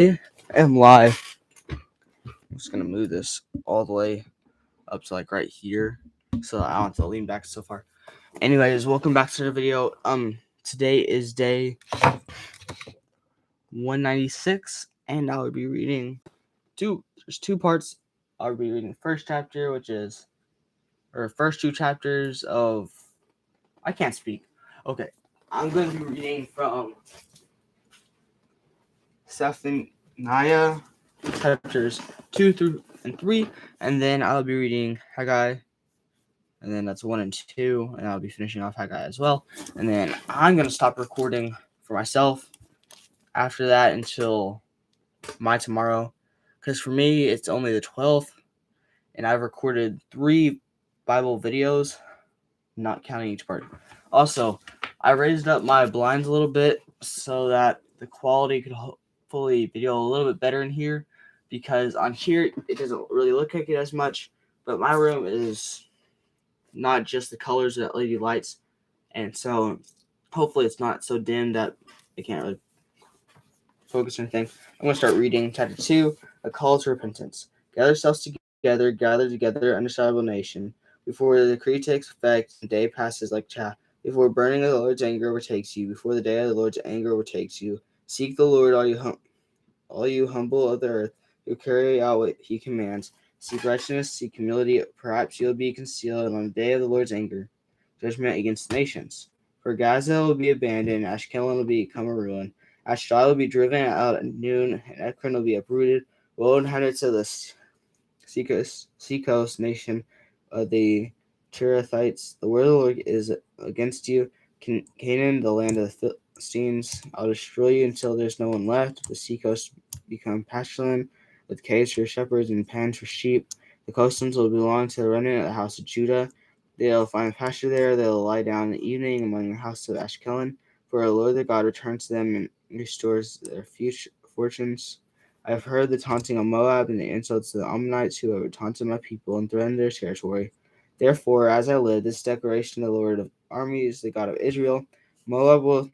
I am live. I'm just gonna move this all the way up to like right here, so I don't have to lean back so far. Anyways, welcome back to the video. Today is day 196, and I will be reading There's two parts. I'll be reading the first chapter, first two chapters of. I can't speak. Okay, I'm going to be reading from Zephaniah chapters 2 through and 3, and then I'll be reading Haggai, and then that's 1 and 2, and I'll be finishing off Haggai as well. And then I'm going to stop recording for myself after that until my tomorrow, because for me it's only the 12th, and I've recorded 3 Bible videos, not counting each part. Also, I raised up my blinds a little bit so that the quality could hopefully video a little bit better in here, because on here it doesn't really look like it as much, but my room is not just the colors of LED lights, and so hopefully it's not so dim that it can't really focus or anything. I'm going to start reading chapter 2, A Call to Repentance. Gather yourselves gather together, understandable nation, before the decree takes effect and the day passes like chaff, before burning of the Lord's anger overtakes you, before the day of the Lord's anger overtakes you. Seek the Lord, all you humble of the earth, who carry out what he commands. Seek righteousness, seek humility, perhaps you'll be concealed on the day of the Lord's anger, judgment against the nations. For Gaza will be abandoned, Ashkelon will become a ruin. Ashdod will be driven out at noon, and Ekron will be uprooted. Woe inhabitants of the seacoast nation of the Cherethites. The word of the Lord is against you. Canaan, the land of the Philistines, I'll destroy you until there's no one left. The seacoast become pastureland, with caves for shepherds and pens for sheep. The coastlands will belong to the remnant of the house of Judah. They'll find pasture there. They'll lie down in the evening among the house of Ashkelon. For the Lord their God returns to them and restores their fortunes. I have heard the taunting of Moab and the insults of the Ammonites who have taunted my people and threatened their territory. Therefore, as I live, this declaration of the Lord of armies, the God of Israel, Moab will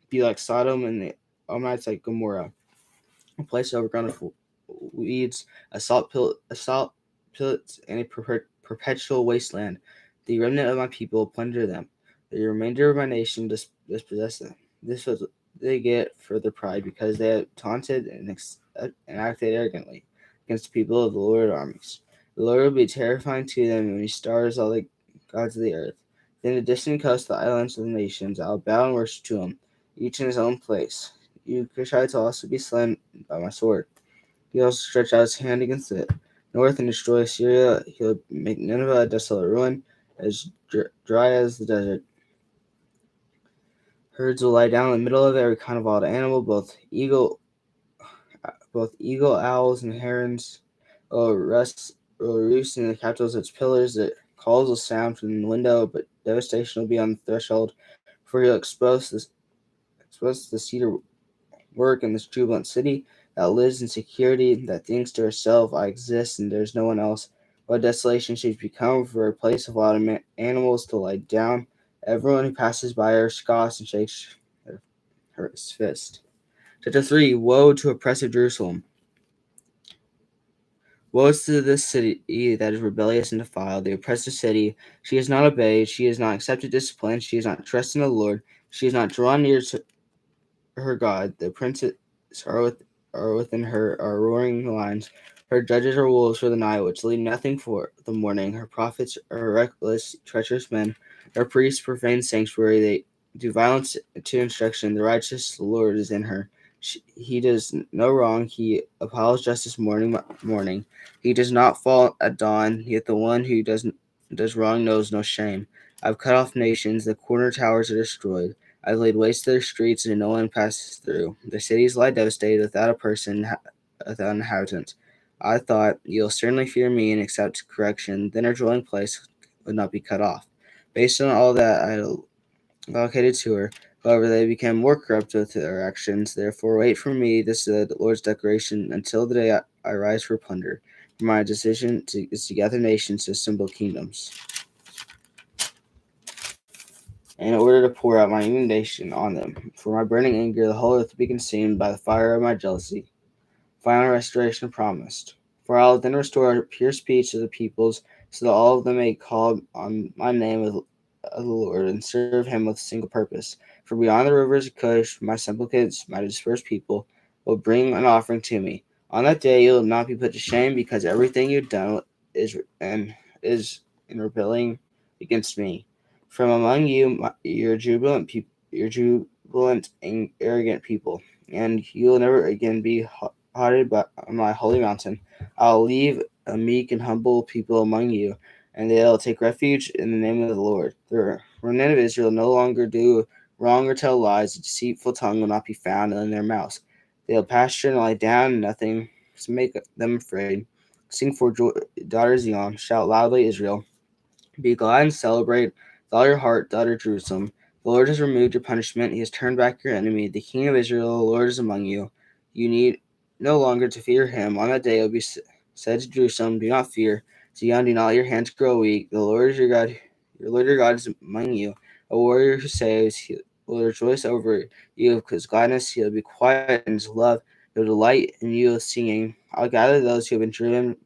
be like Sodom and the Ammonites like Gomorrah, a place overgrown with weeds, a salt pit, and a perpetual wasteland. The remnant of my people plunder them. The remainder of my nation dispossess them. This was they get for their pride, because they have taunted and acted arrogantly against the people of the Lord of armies. The Lord will be terrifying to them when he stars all the gods of the earth. Then the distant coast, the islands of the nations, I will bow and worship to him, each in his own place. You Cushites will also be slain by my sword. He also stretched out his hand against the north and destroy Assyria. He'll make Nineveh a desolate ruin, as dry as the desert. Herds will lie down in the middle of every kind of wild animal, both eagle, owls, and herons will roost in the capitals of its pillars. The calls will sound from the window, but devastation will be on the threshold, for he'll expose the cedar work in this jubilant city that lives in security, that thinks to herself, I exist and there's no one else. What desolation she's become, for a place of wild animals to lie down. Everyone who passes by her scoffs and shakes her fist. Chapter 3, Woe to oppressive Jerusalem. Woe is to this city that is rebellious and defiled, the oppressive city. She has not obeyed, she has not accepted discipline, she has not trusted in the Lord, she has not drawn near to her God. The princes are within her are roaring lions. Her judges are wolves for the night, which leave nothing for the morning. Her prophets are reckless, treacherous men. Her priests profane the sanctuary. They do violence to instruction. The righteous Lord is in her. He does no wrong. He upholds justice morning. He does not fall at dawn. Yet the one who does wrong knows no shame. I've cut off nations. The corner towers are destroyed. I've laid waste their streets, and no one passes through. The cities lie devastated, without a person, without inhabitants. I thought, you'll certainly fear me and accept correction. Then our dwelling place would not be cut off. Based on all that I allocated to her, however, they became more corrupt with their actions. Therefore, wait for me, this is the Lord's declaration, until the day I rise for plunder. For my decision is to gather nations to assemble kingdoms, in order to pour out my indignation on them. For my burning anger, the whole earth will be consumed by the fire of my jealousy. final restoration promised. For I will then restore pure speech to the peoples, so that all of them may call on my name of the Lord and serve him with a single purpose. For beyond the rivers of Cush, my supplicants, my dispersed people, will bring an offering to me. On that day you will not be put to shame, because everything you've done is in rebelling against me. From among you, your jubilant and arrogant people, and you will never again be haunted by my holy mountain. I'll leave a meek and humble people among you, and they'll take refuge in the name of the Lord. The remnant of Israel no longer do wrong or tell lies. A deceitful tongue will not be found in their mouths. They'll pasture and lie down, and nothing to make them afraid. Sing for joy, daughter Zion. Shout loudly, Israel. Be glad and celebrate with all your heart, daughter Jerusalem. The Lord has removed your punishment. He has turned back your enemy. The King of Israel, the Lord is among you. You need no longer to fear him. On that day it will be said to Jerusalem, do not fear. Zion, do not let your hands grow weak. The Lord is your God. Your Lord your God is among you. A warrior who saves, he will rejoice over you with his gladness. He will be quiet in his love. He will delight in you with singing. I'll gather those who have been driven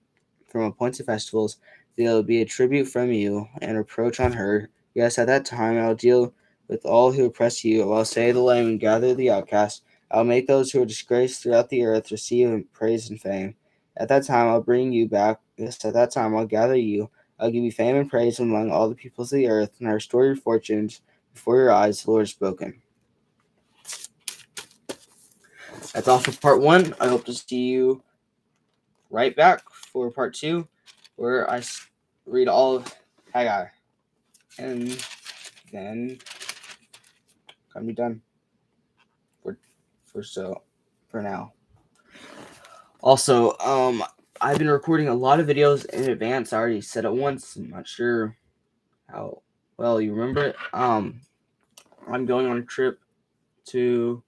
from appointed festivals. There will be a tribute from you and reproach on her. Yes, at that time I will deal with all who oppress you. I will say the lame and gather the outcast. I will make those who are disgraced throughout the earth receive praise and fame. At that time I'll bring you back. Yes, at that time I'll gather you. I'll give you fame and praise among all the peoples of the earth, and I restore your fortunes before your eyes. The Lord has spoken. That's all for part one. I hope to see you right back for part two, where I read all of Haggai. And then gonna be done for now. Also, I've been recording a lot of videos in advance. I already said it once. I'm not sure how well you remember it. I'm going on a trip to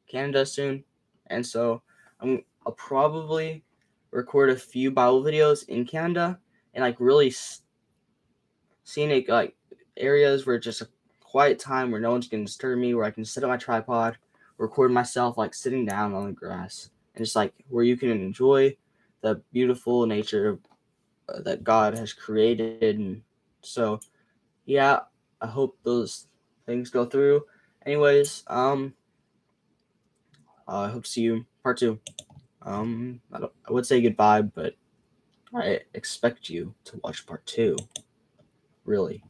Canada soon, and so I'll probably record a few Bible videos in Canada and like really scenic like areas where it's just a quiet time where no one's gonna disturb me, where I can sit on my tripod, record myself like sitting down on the grass, and just like where you can enjoy the beautiful nature that God has created. And so yeah, I hope those things go through. Anyways, I hope to see you part two. I would say goodbye, but I expect you to watch part two. Really.